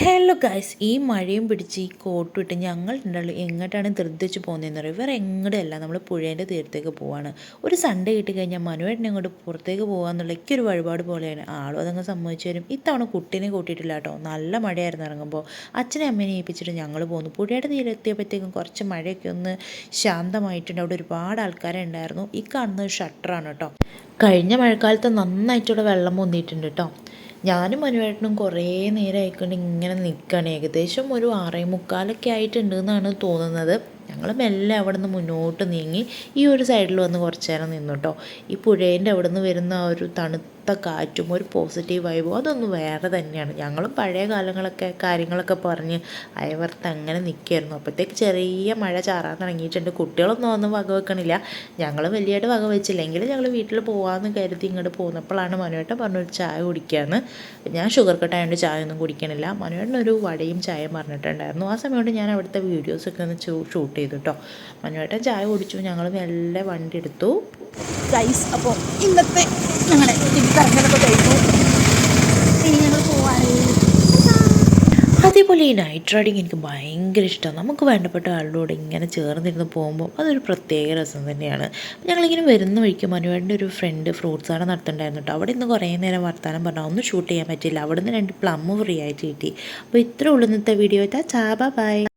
Hello guys, ഈ മഴയും പിടിച്ച് ഈ കോട്ടും ഇട്ട് ഞങ്ങൾ ഉണ്ടല്ലോ എങ്ങോട്ടാണ് ധൃതിച്ച് പോകുന്നതെന്ന് പറയും. വേറെ എങ്ങോട്ടല്ല, നമ്മൾ പുഴേൻ്റെ തീരത്തേക്ക് പോവാണ്. ഒരു സൺഡേ കിട്ടി കഴിഞ്ഞാൽ മനുവേട്ടനെ അങ്ങോട്ട് പുറത്തേക്ക് പോകാമെന്നുള്ള ഒരു വഴിപാട് പോലെയാണ്. ആളും അതങ്ങ് സമ്മതിച്ചു തരും. ഇത്തവണ കുട്ടീനെ കൂട്ടിയിട്ടില്ല കേട്ടോ. നല്ല മഴയായിരുന്നു ഇറങ്ങുമ്പോൾ. അച്ഛനെ അമ്മേനെ ഏൽപ്പിച്ചിട്ട് ഞങ്ങൾ പോന്നു. പുഴയുടെ തീരെത്തിയപ്പോഴത്തേക്കും കുറച്ച് മഴയൊക്കെ ഒന്ന് ശാന്തമായിട്ടുണ്ട്. അവിടെ ഒരുപാട് ആൾക്കാരെ ഉണ്ടായിരുന്നു. ഈ കാണുന്നത് ഷട്ടറാണ് കേട്ടോ. കഴിഞ്ഞ മഴക്കാലത്ത് നന്നായിട്ടിവിടെ വെള്ളം പൊന്തിയിട്ടുണ്ട് കേട്ടോ. ഞാനും മനുവേട്ടനും കുറേ നേരം ആയിക്കൊണ്ട് ഇങ്ങനെ നിൽക്കുകയാണ്. ഏകദേശം ഒരു 6:45 ആയിട്ടുണ്ട് എന്നാണ് തോന്നുന്നത്. ഞങ്ങൾ മെല്ലെ അവിടെ നിന്ന് മുന്നോട്ട് നീങ്ങി ഈ ഒരു സൈഡിൽ വന്ന് കുറച്ച് നേരം നിന്നു കേട്ടോ. ഈ പുഴേൻ്റെ അവിടെ നിന്ന് വരുന്ന ആ ഒരു തണുത്ത കാറ്റും ഒരു പോസിറ്റീവ് വൈബും അതൊന്നും വേറെ തന്നെയാണ്. ഞങ്ങളും പഴയ കാര്യങ്ങളൊക്കെ പറഞ്ഞ് അയവർത്ത് അങ്ങനെ നിൽക്കുകയായിരുന്നു. അപ്പോഴത്തേക്ക് ചെറിയ മഴ ചാറാൻ തുടങ്ങിയിട്ടുണ്ട്. കുട്ടികളൊന്നും ഒന്നും വക വെക്കണില്ല. ഞങ്ങൾ വലിയായിട്ട് വക വെച്ചില്ല. എങ്കിലും ഞങ്ങൾ വീട്ടിൽ പോകാമെന്ന് കരുതി ഇങ്ങോട്ട് പോന്നപ്പോഴാണ് മനുവേട്ടൻ പറഞ്ഞൊരു ചായ കുടിക്കുകയാണ്. ഞാൻ ഷുഗർ കട്ടായതുകൊണ്ട് ചായ ഒന്നും കുടിക്കണില്ല. മനുവേട്ടനൊരു വടയും ചായയും പറഞ്ഞിട്ടുണ്ടായിരുന്നു. ആ സമയം കൊണ്ട് ഞാൻ അവിടുത്തെ വീഡിയോസൊക്കെ ഒന്ന് ഷൂട്ട് ചെയ്തു കേട്ടോ. മനുവേട്ടൻ ചായ കുടിച്ചു. ഞങ്ങൾ മെല്ലെ വണ്ടി എടുത്തു. ഗൈസ്, അപ്പോൾ ഇന്നത്തെ ഞങ്ങളുടെ കറങ്ങലൊക്കെ കഴിഞ്ഞു. ഇനി ഞങ്ങൾ പോവാറ്. അതേപോലെ ഈ നൈറ്റ് റൈഡിങ് എനിക്ക് ഭയങ്കര ഇഷ്ടമാണ്. നമുക്ക് വേണ്ടപ്പെട്ട ആളുടെ ഇങ്ങനെ ചേർന്നിരുന്ന് പോകുമ്പോൾ അതൊരു പ്രത്യേക രസം തന്നെയാണ്. ഞങ്ങളിങ്ങനെ വരുന്ന വഴിക്ക് മനുവേട്ടൻ്റെ ഒരു ഫ്രണ്ട് ഫ്രൂട്ട്സ് ആണ് നടത്തുന്നുണ്ടായിരുന്നു കേട്ടോ. അവിടെ നിന്ന് കുറേ നേരം വർത്താനം പറഞ്ഞാൽ ഒന്നും ഷൂട്ട് ചെയ്യാൻ പറ്റില്ല. അവിടെ നിന്ന് 2 പ്ലം ഫ്രീ ആയിട്ട് കിട്ടി. അപ്പോൾ ഇത്ര ഉള്ളൂ ഇന്നത്തെ വീഡിയോ. ചാ ബൈ.